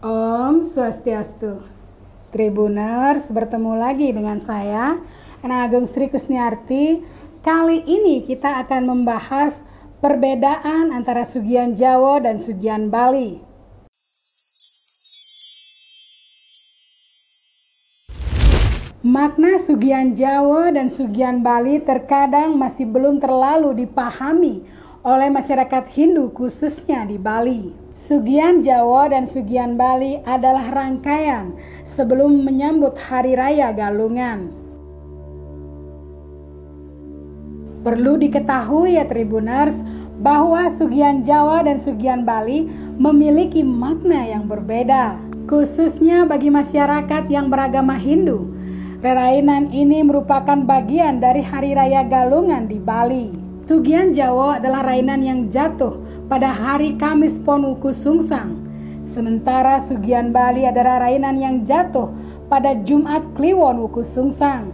Om Swastiastu. Tribuners, bertemu lagi dengan saya, Ana Agung Sri Kusniarti. Kali ini kita akan membahas perbedaan antara Sugian Jawa dan Sugian Bali. Makna Sugian Jawa dan Sugian Bali terkadang masih belum terlalu dipahami oleh masyarakat Hindu, khususnya di Bali. Sugian Jawa dan Sugian Bali adalah rangkaian sebelum menyambut Hari Raya Galungan. Perlu diketahui ya Tribuners, bahwa Sugian Jawa dan Sugian Bali memiliki makna yang berbeda, khususnya bagi masyarakat yang beragama Hindu. Rerainan ini merupakan bagian dari Hari Raya Galungan di Bali. Sugian Jawa adalah rainan yang jatuh pada hari Kamis Pon Wukusungsang. Sementara Sugian Bali adalah rainan yang jatuh pada Jumat Kliwon Wukusungsang.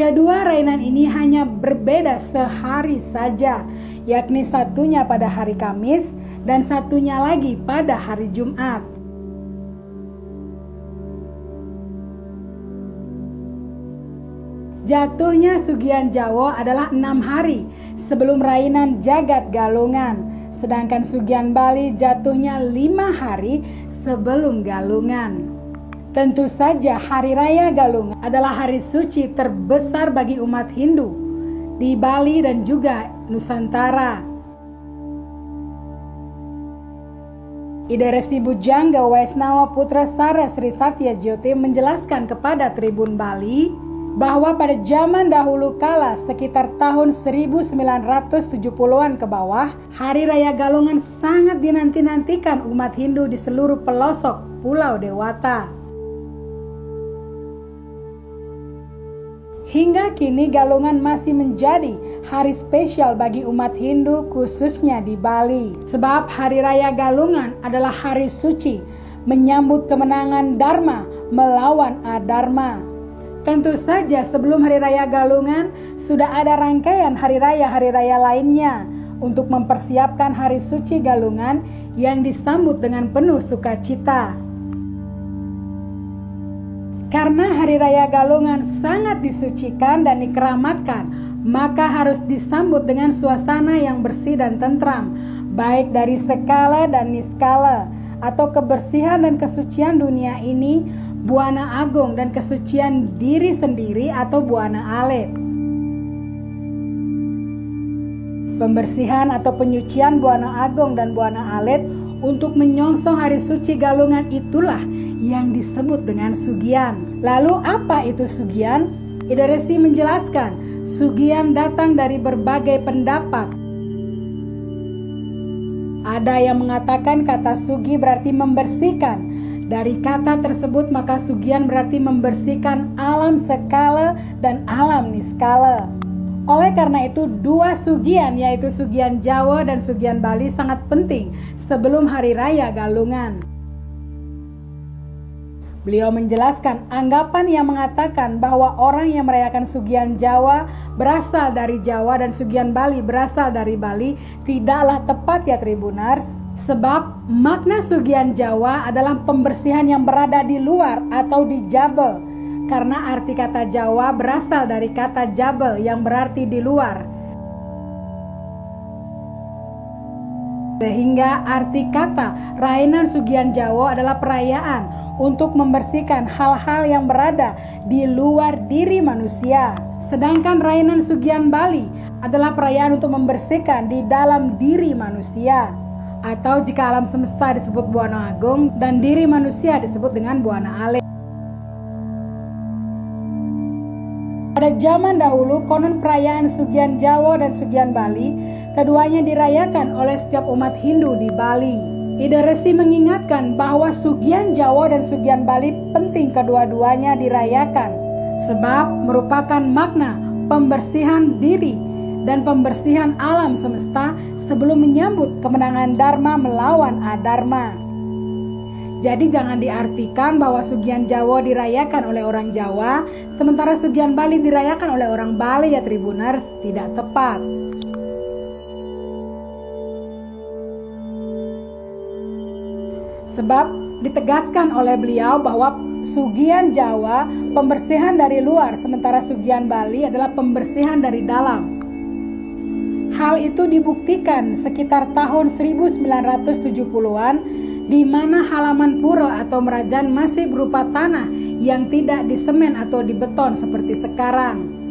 Kedua rainan ini hanya berbeda sehari saja, yakni satunya pada hari Kamis dan satunya lagi pada hari Jumat. Jatuhnya Sugian Jawa adalah 6 hari sebelum rainan Jagat Galungan, sedangkan Sugian Bali jatuhnya 5 hari sebelum Galungan. Tentu saja Hari Raya Galungan adalah hari suci terbesar bagi umat Hindu di Bali dan juga Nusantara. Ida Resi Bujangga Waisnawa Putra Sara Sri Satya Jyote menjelaskan kepada Tribun Bali bahwa pada zaman dahulu kala sekitar tahun 1970-an ke bawah, Hari Raya Galungan sangat dinanti-nantikan umat Hindu di seluruh pelosok Pulau Dewata. Hingga kini Galungan masih menjadi hari spesial bagi umat Hindu khususnya di Bali. Sebab Hari Raya Galungan adalah hari suci menyambut kemenangan Dharma melawan Adharma. Tentu saja sebelum Hari Raya Galungan sudah ada rangkaian hari raya lainnya untuk mempersiapkan hari suci Galungan yang disambut dengan penuh sukacita. Karena Hari Raya Galungan sangat disucikan dan dikeramatkan, maka harus disambut dengan suasana yang bersih dan tentram, baik dari skala dan niskala, atau kebersihan dan kesucian dunia ini, buana agung dan kesucian diri sendiri atau buana alit. Pembersihan atau penyucian buana agung dan buana alit untuk menyongsong hari suci Galungan itulah yang disebut dengan Sugian. Lalu apa itu Sugian? Ida Resi menjelaskan, Sugian datang dari berbagai pendapat. Ada yang mengatakan kata sugi berarti membersihkan. Dari kata tersebut maka Sugian berarti membersihkan alam skala dan alam niskala. Oleh karena itu dua Sugian, yaitu Sugian Jawa dan Sugian Bali sangat penting sebelum Hari Raya Galungan. Beliau menjelaskan anggapan yang mengatakan bahwa orang yang merayakan Sugian Jawa berasal dari Jawa dan Sugian Bali berasal dari Bali tidaklah tepat ya Tribuners. Sebab makna Sugian Jawa adalah pembersihan yang berada di luar atau di jabel. Karena arti kata Jawa berasal dari kata jabel yang berarti di luar. Sehingga arti kata rainan Sugian Jawa adalah perayaan untuk membersihkan hal-hal yang berada di luar diri manusia. Sedangkan rainan Sugian Bali adalah perayaan untuk membersihkan di dalam diri manusia. Atau jika alam semesta disebut buana agung dan diri manusia disebut dengan buana alit. Pada zaman dahulu konon perayaan Sugian Jawa dan Sugian Bali keduanya dirayakan oleh setiap umat Hindu di Bali. Ida Resi mengingatkan bahwa Sugian Jawa dan Sugian Bali penting kedua-duanya dirayakan sebab merupakan makna pembersihan diri dan pembersihan alam semesta sebelum menyambut kemenangan Dharma melawan Adharma. Jadi jangan diartikan bahwa Sugian Jawa dirayakan oleh orang Jawa, sementara Sugian Bali dirayakan oleh orang Bali ya Tribuners, tidak tepat. Sebab Ditegaskan oleh beliau bahwa Sugian Jawa pembersihan dari luar, sementara Sugian Bali adalah pembersihan dari dalam. Hal itu dibuktikan sekitar tahun 1970-an, di mana halaman pura atau Merajan masih berupa tanah yang tidak disemen atau dibeton seperti sekarang.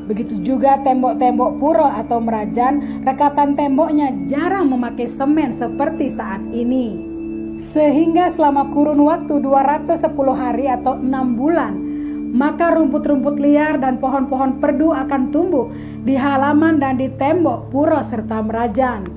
Begitu juga tembok-tembok pura atau Merajan, rekatan temboknya jarang memakai semen seperti saat ini. Sehingga selama kurun waktu 210 hari atau 6 bulan, maka rumput-rumput liar dan pohon-pohon perdu akan tumbuh di halaman dan di tembok pura serta Merajan.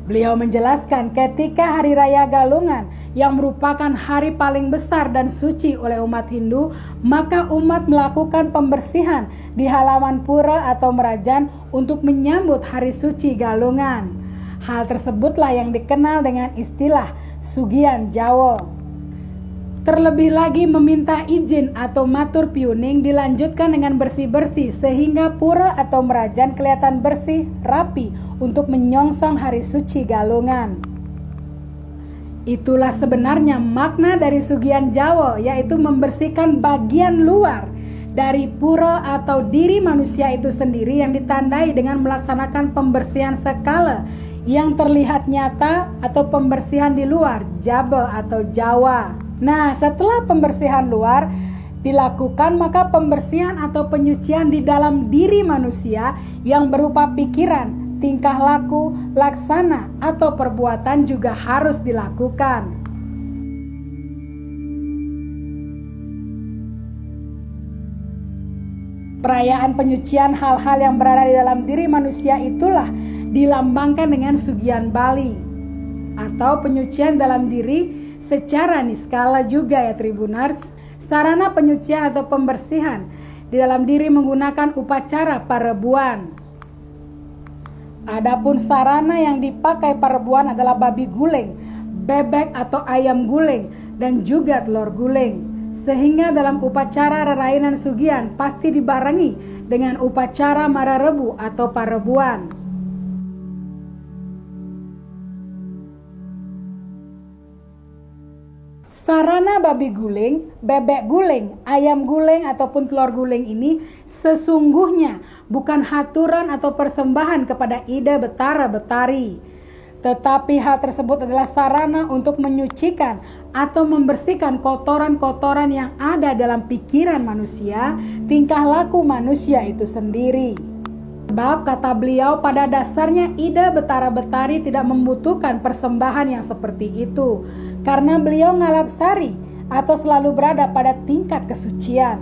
Beliau menjelaskan ketika Hari Raya Galungan yang merupakan hari paling besar dan suci oleh umat Hindu, maka umat melakukan pembersihan di halaman pura atau Merajan untuk menyambut hari suci Galungan. Hal tersebutlah yang dikenal dengan istilah Sugian Jawa. Terlebih lagi meminta izin atau matur piuning dilanjutkan dengan bersih-bersih sehingga pura atau Merajan kelihatan bersih, rapi untuk menyongsong hari suci Galungan. Itulah sebenarnya makna dari Sugian Jawa, yaitu membersihkan bagian luar dari pura atau diri manusia itu sendiri yang ditandai dengan melaksanakan pembersihan skala yang terlihat nyata atau pembersihan di luar, jaba atau Jawa. Nah, setelah pembersihan luar dilakukan, maka pembersihan atau penyucian di dalam diri manusia yang berupa pikiran, tingkah laku, laksana, atau perbuatan juga harus dilakukan. Perayaan penyucian hal-hal yang berada di dalam diri manusia itulah dilambangkan dengan Sugian Bali atau penyucian dalam diri secara niskala juga ya Tribuners. Sarana penyucian atau pembersihan di dalam diri menggunakan upacara parebuan. Adapun sarana yang dipakai parebuan adalah babi guling, bebek atau ayam guling, dan juga telur guling. Sehingga dalam upacara rerainan Sugian pasti dibarengi dengan upacara mararebu atau parebuan. Sarana babi guling, bebek guling, ayam guling ataupun telur guling ini sesungguhnya bukan haturan atau persembahan kepada Ida Betara Betari. Tetapi hal tersebut adalah sarana untuk menyucikan atau membersihkan kotoran-kotoran yang ada dalam pikiran manusia, tingkah laku manusia itu sendiri. Sebab kata beliau pada dasarnya Ida Betara Betari tidak membutuhkan persembahan yang seperti itu, karena beliau ngalap sari atau selalu berada pada tingkat kesucian.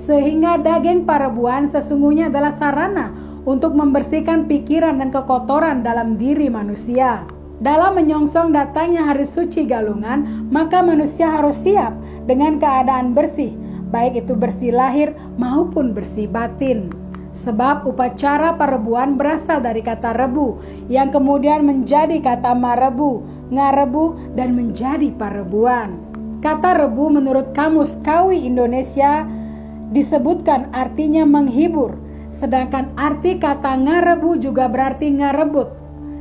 Sehingga daging parebuan sesungguhnya adalah sarana untuk membersihkan pikiran dan kekotoran dalam diri manusia. Dalam menyongsong datangnya hari suci Galungan, maka manusia harus siap dengan keadaan bersih, baik itu bersih lahir maupun bersih batin. Sebab upacara parebuan berasal dari kata rebu yang kemudian menjadi kata marebu, ngarebu, dan menjadi parebuan. Kata rebu menurut Kamus Kawi Indonesia disebutkan artinya menghibur, sedangkan arti kata ngarebu juga berarti ngarebut.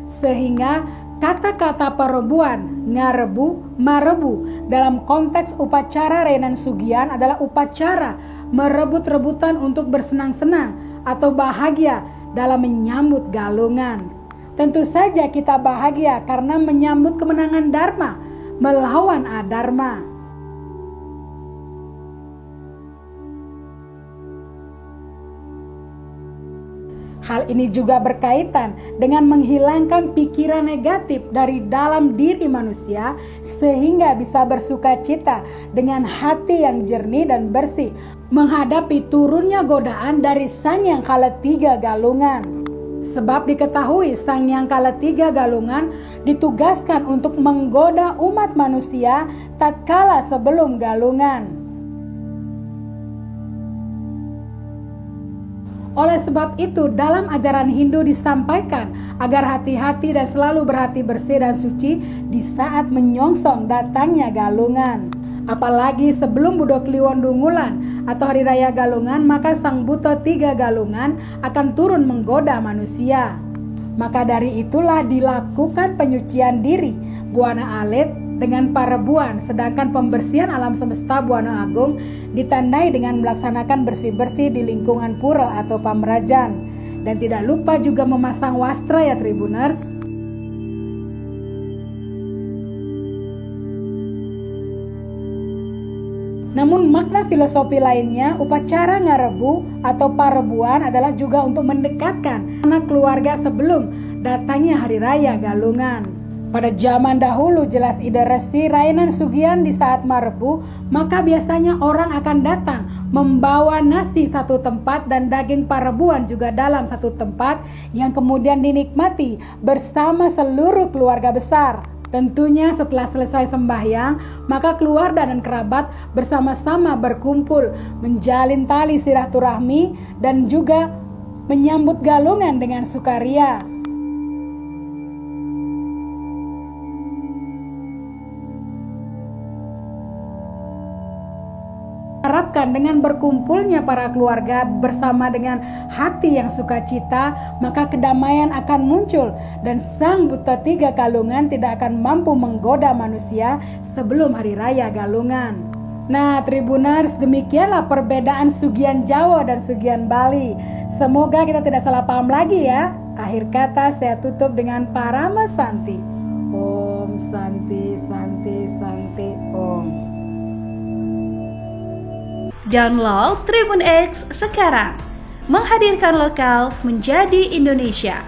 Sehingga kata-kata parebuan, ngarebu, marebu dalam konteks upacara Renan Sugian adalah upacara merebut-rebutan untuk bersenang-senang atau bahagia dalam menyambut Galungan. Tentu saja kita bahagia karena menyambut kemenangan Dharma melawan Adharma. Hal ini juga berkaitan dengan menghilangkan pikiran negatif dari dalam diri manusia sehingga bisa bersukacita dengan hati yang jernih dan bersih menghadapi turunnya godaan dari Sang Hyang Kalatiga Galungan. Sebab diketahui Sang Hyang Kalatiga Galungan ditugaskan untuk menggoda umat manusia tatkala sebelum Galungan. Oleh sebab itu, dalam ajaran Hindu disampaikan agar hati-hati dan selalu berhati bersih dan suci di saat menyongsong datangnya Galungan. Apalagi sebelum Budo Kliwon Dungulan atau Hari Raya Galungan, maka Sang Buto Tiga Galungan akan turun menggoda manusia. Maka dari itulah dilakukan penyucian diri Buana Alit dengan parebuan, sedangkan pembersihan alam semesta Buana Agung ditandai dengan melaksanakan bersih-bersih di lingkungan pura atau pamerajan. Dan tidak lupa juga memasang wastra ya Tribuners. Namun makna filosofi lainnya, upacara ngarebu atau parebuan adalah juga untuk mendekatkan anak keluarga sebelum datangnya Hari Raya Galungan. Pada zaman dahulu jelas ide resi Rainan Sugian di saat marebu, maka biasanya orang akan datang membawa nasi satu tempat dan daging parebuan juga dalam satu tempat yang kemudian dinikmati bersama seluruh keluarga besar. Tentunya setelah selesai sembahyang, maka keluarga dan kerabat bersama-sama berkumpul, menjalin tali silaturahmi dan juga menyambut Galungan dengan sukaria. Harapkan dengan berkumpulnya para keluarga bersama dengan hati yang sukacita, maka kedamaian akan muncul dan Sang Buto Tiga Galungan tidak akan mampu menggoda manusia sebelum Hari Raya Galungan. Nah Tribuners, demikianlah perbedaan Sugian Jawa dan Sugian Bali. Semoga kita tidak salah paham lagi ya. Akhir kata saya tutup dengan Parama Santi. Om Santi Santi Santi Om. Download Tribun X sekarang, menghadirkan lokal menjadi Indonesia.